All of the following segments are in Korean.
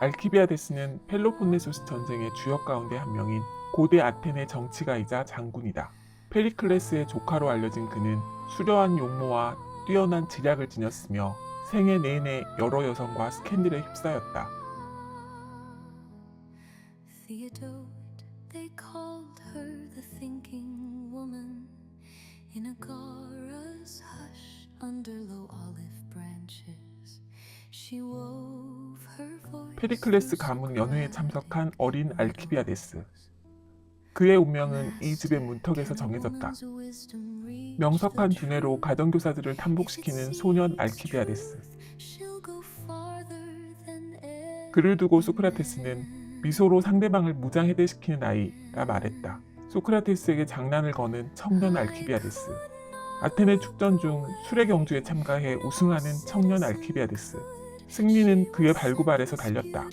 알키비아데스는 펠로폰네소스 전쟁의 주역 가운데 한 명인 고대 아테네 정치가이자 장군이다. 페리클레스의 조카로 알려진 그는 수려한 용모와 뛰어난 지략을 지녔으며 생애 내내 여러 여성과 스캔들에 휩싸였다. Theodote, they called her the thinking woman. In Agora's hush, under low olive branches, she wove her voice. 페리클레스 가문 연회에 참석한 어린 알키비아데스. 그의 운명은 이 집의 문턱에서 정해졌다. 명석한 두뇌로 가정교사들을 탐복시키는 소년 알키비아데스. 그를 두고 소크라테스는 미소로 상대방을 무장해제시키는 아이라 말했다. 소크라테스에게 장난을 거는 청년 알키비아데스. 아테네 축전 중 수레 경주에 참가해 우승하는 청년 알키비아데스. 승리는 그의 발구발에서 달렸다.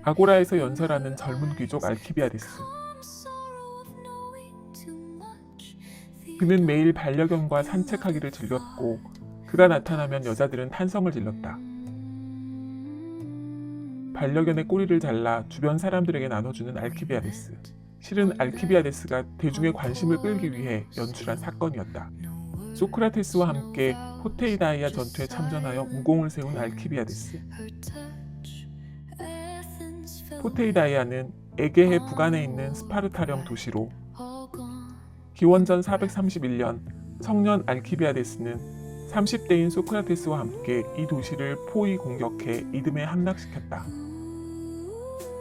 아고라에서 연설하는 젊은 귀족 알키비아데스. 그는 매일 반려견과 산책하기를 즐겼고 그가 나타나면 여자들은 탄성을 질렀다. 반려견의 꼬리를 잘라 주변 사람들에게 나눠주는 알키비아데스. 실은 알키비아데스가 대중의 관심을 끌기 위해 연출한 사건이었다. 소크라테스와 함께 포테이다이아 전투에 참전하여 무공을 세운 알키비아데스. 포테이다이아는 에게해 북안에 있는 스파르타령 도시로 기원전 431년 청년 알키비아데스는 30대인 소크라테스와 함께 이 도시를 포위 공격해 이듬해 함락시켰다.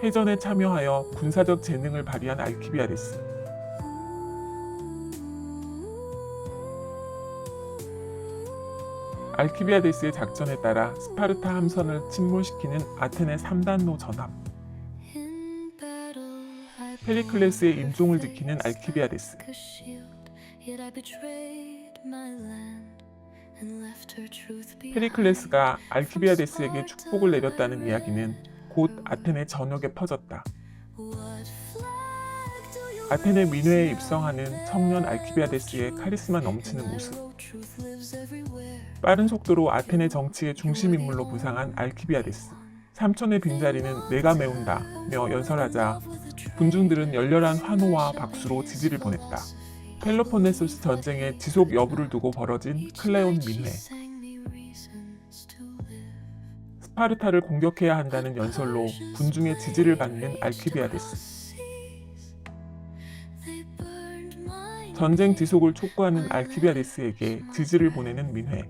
해전에 참여하여 군사적 재능을 발휘한 알키비아데스. 알키비아데스의 작전에 따라 스파르타 함선을 침몰시키는 아테네 3단노 전함. 페리클레스의 임종을 지키는 알키비아데스. 페리클레스가 알키비아데스에게 축복을 내렸다는 이야기는 곧 아테네 전역에 퍼졌다. 아테네 민회에 입성하는 청년 알키비아데스의 카리스마 넘치는 모습. 빠른 속도로 아테네 정치의 중심 인물로 부상한 알키비아데스. 삼촌의 빈자리는 내가 메운다며 연설하자 군중들은 열렬한 환호와 박수로 지지를 보냈다. 펠로폰네소스 전쟁의 지속 여부를 두고 벌어진 클레온 민회. 스파르타를 공격해야 한다는 연설로 군중의 지지를 받는 알키비아데스. 전쟁 지속을 촉구하는 알키비아데스에게 지지를 보내는 민회.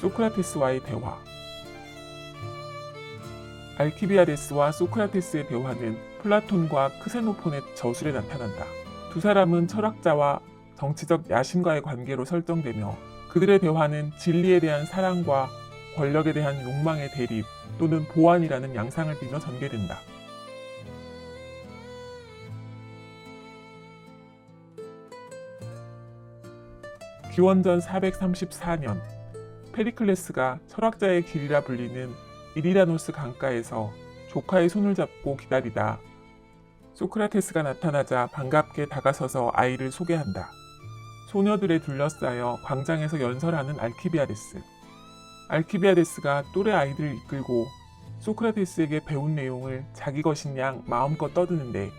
소크라테스와의 대화. 알키비아데스와 소크라테스의 대화는 플라톤과 크세노폰의 저술에 나타난다. 두 사람은 철학자와 정치적 야심과의 관계로 설정되며 그들의 대화는 진리에 대한 사랑과 권력에 대한 욕망의 대립 또는 보완이라는 양상을 띠며 전개된다. 기원전 434년 페리클레스가 철학자의 길이라 불리는 이리다노스 강가에서 조카의 손을 잡고 기다리다 소크라테스가 나타나자 반갑게 다가서서 아이를 소개한다. 소녀들에 둘러싸여 광장에서 연설하는 알키비아데스. 알키비아데스가 또래 아이들을 이끌고 소크라테스에게 배운 내용을 자기 것인 양 마음껏 떠드는데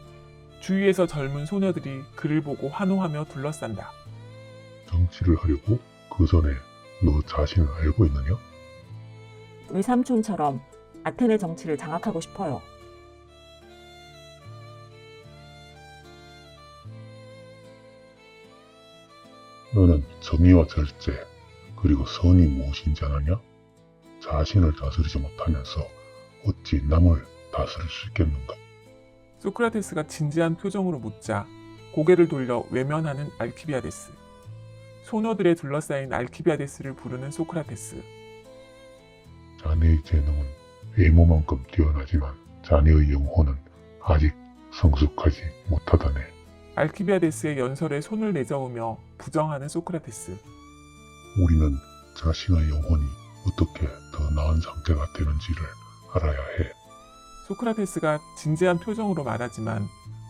주위에서 젊은 소녀들이 그를 보고 환호하며 둘러싼다. 정치를 하려고? 그 전에 너 자신을 알고 있느냐? 외삼촌처럼 아테네 정치를 장악하고 싶어요. 너는 정의와 절제, 그리고 선이 무엇인지 아느냐? 자신을 다스리지 못하면서 어찌 남을 다스릴 수 있겠는가? 소크라테스가 진지한 표정으로 묻자 고개를 돌려 외면하는 알키비아데스. 소녀들에 둘러싸인 알키비아데스를 부르는 소크라테스. 자네의 재능은 외모만큼 뛰어나지만 자네의 영혼은 아직 성숙하지 못하다네. 알키비아데스의 연설에 손을 내저으며 부정하는 소크라테스. 우리는 자신의 영혼이 어떻게 더 나은 상태가 되는지를 알아야 해. 소크라테스가 진지한 표정으로 말하지만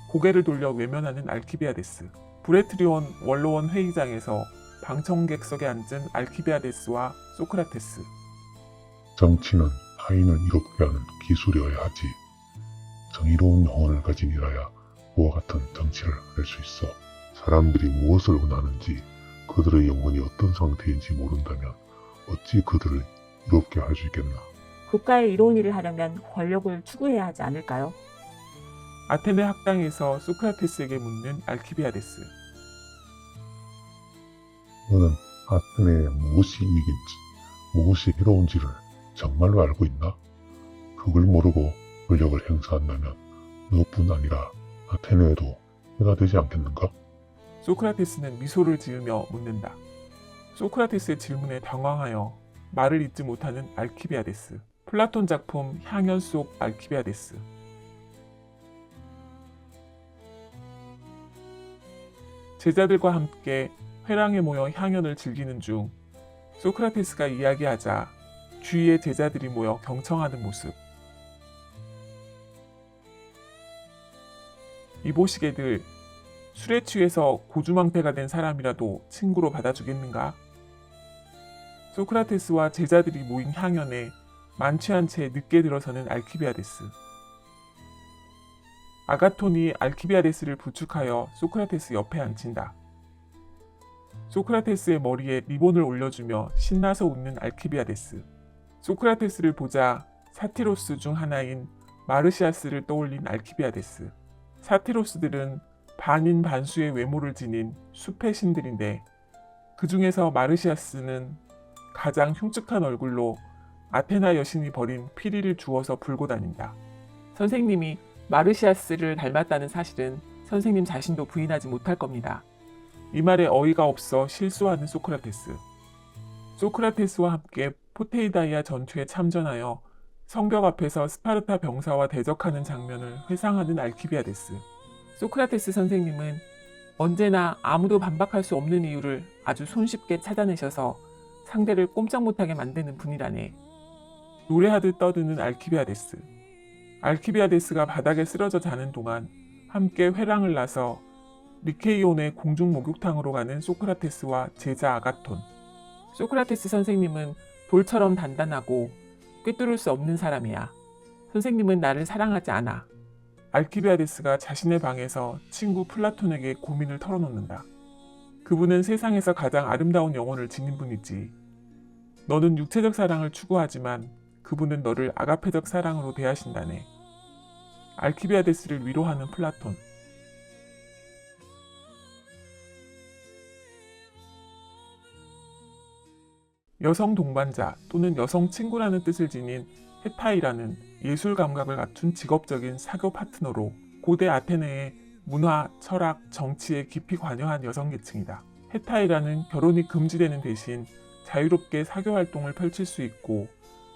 고개를 돌려 외면하는 알키비아데스. 브레트리온 원로원 회의장에서 방청객석에 앉은 알키비아데스와 소크라테스. 정치는 타인을 이롭게 하는 기술이어야 하지. 정의로운 영혼을 가진 이라야 그와 같은 정치를 할 수 있어. 사람들이 무엇을 원하는지, 그들의 영혼이 어떤 상태인지 모른다면 어찌 그들을 이롭게 할 수 있겠나. 국가의 이로운 일을 하려면 권력을 추구해야 하지 않을까요? 아테네 학당에서 소크라테스에게 묻는 알키비아데스. 너는 아테네의 무엇이 이익인지, 무엇이 해로운지를 정말로 알고 있나? 그걸 모르고 권력을 행사한다면 너뿐 아니라 아테네에도 해가 되지 않겠는가? 소크라테스는 미소를 지으며 묻는다. 소크라테스의 질문에 당황하여 말을 잇지 못하는 알키비아데스. 플라톤 작품 향연 속 알키비아데스. 제자들과 함께 회랑에 모여 향연을 즐기는 중 소크라테스가 이야기하자 주위의 제자들이 모여 경청하는 모습. 이보시게들, 술에 취해서 고주망태가 된 사람이라도 친구로 받아주겠는가? 소크라테스와 제자들이 모인 향연에 만취한 채 늦게 들어서는 알키비아데스. 아가톤이 알키비아데스를 부축하여 소크라테스 옆에 앉힌다. 소크라테스의 머리에 리본을 올려주며 신나서 웃는 알키비아데스. 소크라테스를 보자 사티로스 중 하나인 마르시아스를 떠올린 알키비아데스. 사티로스들은 반인 반수의 외모를 지닌 숲의 신들인데 그 중에서 마르시아스는 가장 흉측한 얼굴로 아테나 여신이 버린 피리를 주워서 불고 다닌다. 선생님이 마르시아스를 닮았다는 사실은 선생님 자신도 부인하지 못할 겁니다. 이 말에 어이가 없어 실수하는 소크라테스. 소크라테스와 함께 포테이다이아 전투에 참전하여 성벽 앞에서 스파르타 병사와 대적하는 장면을 회상하는 알키비아데스. 소크라테스 선생님은 언제나 아무도 반박할 수 없는 이유를 아주 손쉽게 찾아내셔서 상대를 꼼짝 못하게 만드는 분이라네. 노래하듯 떠드는 알키비아데스. 알키비아데스가 바닥에 쓰러져 자는 동안 함께 회랑을 나서 리케이온의 공중 목욕탕으로 가는 소크라테스와 제자 아가톤. 소크라테스 선생님은 돌처럼 단단하고 꿰뚫을 수 없는 사람이야. 선생님은 나를 사랑하지 않아. 알키비아데스가 자신의 방에서 친구 플라톤에게 고민을 털어놓는다. 그분은 세상에서 가장 아름다운 영혼을 지닌 분이지. 너는 육체적 사랑을 추구하지만 그분은 너를 아가페적 사랑으로 대하신다네. 알키비아데스를 위로하는 플라톤. 여성 동반자 또는 여성 친구라는 뜻을 지닌 헤타이라는 예술 감각을 갖춘 직업적인 사교 파트너로 고대 아테네의 문화, 철학, 정치에 깊이 관여한 여성 계층이다. 헤타이라는 결혼이 금지되는 대신 자유롭게 사교 활동을 펼칠 수 있고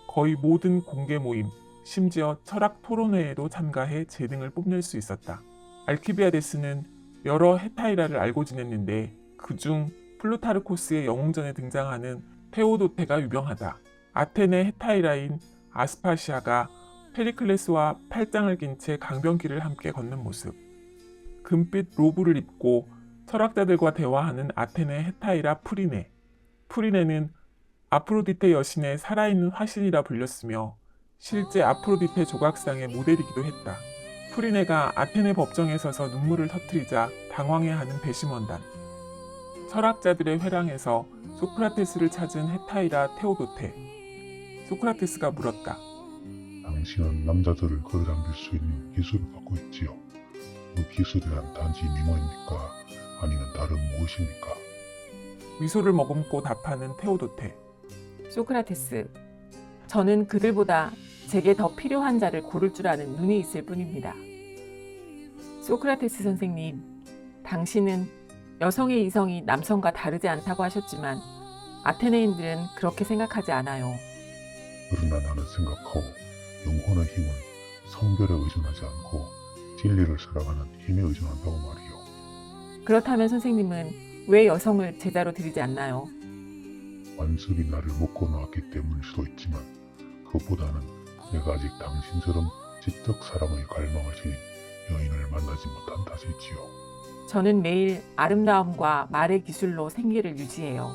거의 모든 공개 모임, 심지어 철학 토론회에도 참가해 재능을 뽐낼 수 있었다. 알키비아데스는 여러 헤타이라를 알고 지냈는데 그중 플루타르코스의 영웅전에 등장하는 테오도테가 유명하다. 아테네 헤타이라인 아스파시아가 페리클레스와 팔짱을 낀 채 강변길을 함께 걷는 모습. 금빛 로브를 입고 철학자들과 대화하는 아테네 헤타이라 프리네. 프리네는 아프로디테 여신의 살아있는 화신이라 불렸으며 실제 아프로디테 조각상의 모델이기도 했다. 프리네가 아테네 법정에 서서 눈물을 터뜨리자 당황해하는 배심원단. 철학자들의 회랑에서 소크라테스를 찾은 헤타이라 테오도테. 소크라테스가 물었다. 당신은 남자들을 끌어당길 수 있는 기술을 갖고 있지요. 그 기술이란 단지 미모입니까? 아니면 다른 무엇입니까? 미소를 머금고 답하는 테오도테. 소크라테스, 저는 그들보다 제게 더 필요한 자를 고를 줄 아는 눈이 있을 뿐입니다. 소크라테스 선생님, 당신은 여성의 이성이 남성과 다르지 않다고 하셨지만 아테네인들은 그렇게 생각하지 않아요. 그러나 나는 생각하고 영혼의 힘은 성별에 의존하지 않고 진리를 살아가는 힘에 의존한다고 말이요. 그렇다면 선생님은 왜 여성을 제자로 들이지 않나요? 완습이 나를 묶어 놓았기 때문일 수도 있지만 그것보다는 내가 아직 당신처럼 지적 사랑의 갈망을 지닌 여인을 만나지 못한 탓이지요. 저는 매일 아름다움과 말의 기술로 생계를 유지해요.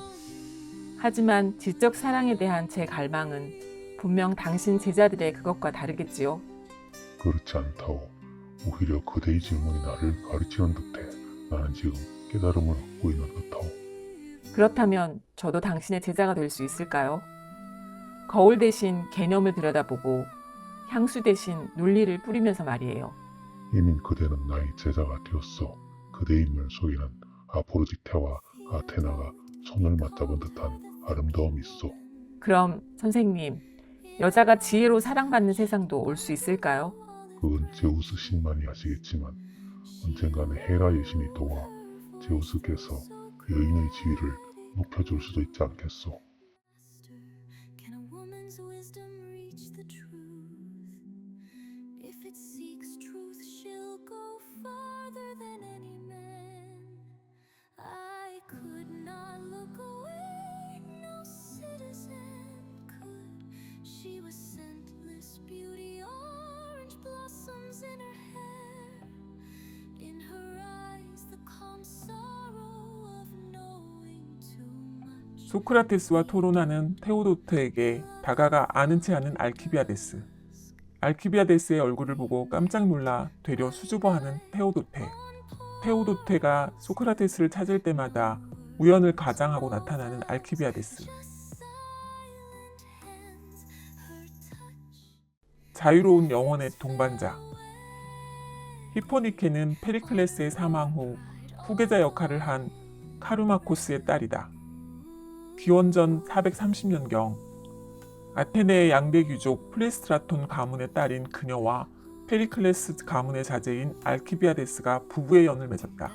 하지만 지적 사랑에 대한 제 갈망은 분명 당신 제자들의 그것과 다르겠지요. 그렇지 않다오. 오히려 그대의 질문이 나를 가르치는 듯해. 나는 지금 깨달음을 얻고 있는 듯하오. 그렇다면 저도 당신의 제자가 될 수 있을까요? 거울 대신 개념을 들여다보고 향수 대신 논리를 뿌리면서 말이에요. 이미 그대는 나의 제자가 되었어. 그대의 면 속에는 아포로디테와 아테나가 손을 맞잡은 듯한 아름다움이 있어. 그럼 선생님, 여자가 지혜로 사랑받는 세상도 올 수 있을까요? 그건 제우스 신만이 하시겠지만 언젠가는 헤라의 신이 도와 제우스께서 여인의 지위를 높여줄 수도 있지 않겠소. Can a woman's wisdom reach the truth? If it seeks truth, she'll go farther than any man. I could not look away, no citizen could. She was scentless beauty, orange blossoms in her hair. In her eyes, the calm sorrow of knowing too much. 소크라테스와 토론하는 테오도트에게 다가가 아는 체 않은 알키비아데스. 알키비아데스의 얼굴을 보고 깜짝 놀라 되려 수줍어하는 테오도테. 테오도테가 소크라테스를 찾을 때마다 우연을 가장하고 나타나는 알키비아데스. 자유로운 영혼의 동반자. 히포니케는 페리클레스의 사망 후 후계자 역할을 한 카르마코스의 딸이다. 기원전 430년경 아테네의 양대 귀족 플레스트라톤 가문의 딸인 그녀와 페리클레스 가문의 자제인 알키비아데스가 부부의 연을 맺었다.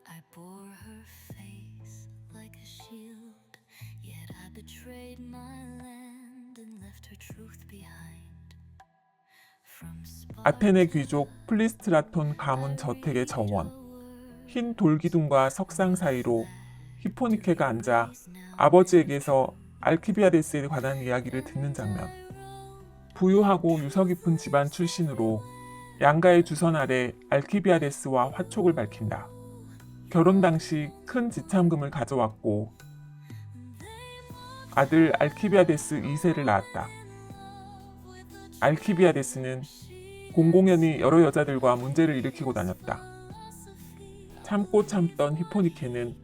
I bore her face like a shield, yet I betrayed my land and left her truth behind. From 아테네 귀족 플리스트라톤 가문 저택의 정원. 흰 돌기둥과 석상 사이로 히포니케가 앉아 아버지에게서 알키비아데스에 관한 이야기를 듣는 장면. 부유하고 유서 깊은 집안 출신으로 양가의 주선 아래 알키비아데스와 화촉을 밝힌다. 결혼 당시 큰 지참금을 가져왔고 아들 알키비아데스 2세를 낳았다. 알키비아데스는 공공연히 여러 여자들과 문제를 일으키고 다녔다. 참고 참던 히포니케는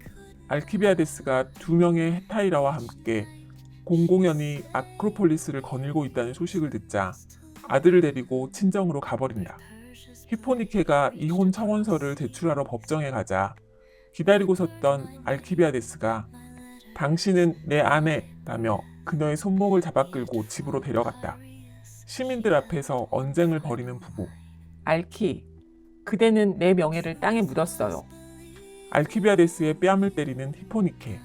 알키비아데스가 2명의 헤타이라와 함께 공공연히 아크로폴리스를 거닐고 있다는 소식을 듣자 아들을 데리고 친정으로 가버린다. 히포니케가 이혼 청원서를 제출하러 법정에 가자 기다리고 섰던 알키비아데스가 당신은 내 아내라며 그녀의 손목을 잡아 끌고 집으로 데려갔다. 시민들 앞에서 언쟁을 벌이는 부부. 알키, 그대는 내 명예를 땅에 묻었어요. 알키비아데스의 뺨을 때리는 히포니케.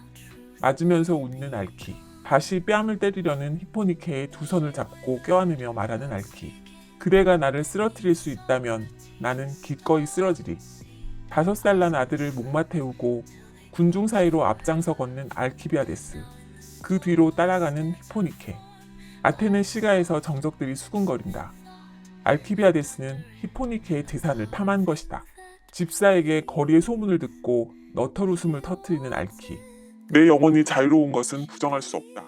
맞으면서 웃는 알키. 다시 뺨을 때리려는 히포니케의 두 손을 잡고 껴안으며 말하는 알키. 그대가 나를 쓰러뜨릴 수 있다면 나는 기꺼이 쓰러지리. 5살 난 아들을 목마 태우고 군중 사이로 앞장서 걷는 알키비아데스. 그 뒤로 따라가는 히포니케. 아테네 시가에서 정적들이 수군거린다. 알키비아데스는 히포니케의 재산을 탐한 것이다. 집사에게 거리의 소문을 듣고 너털 웃음을 터뜨리는 알키. 내 영혼이 자유로운 것은 부정할 수 없다.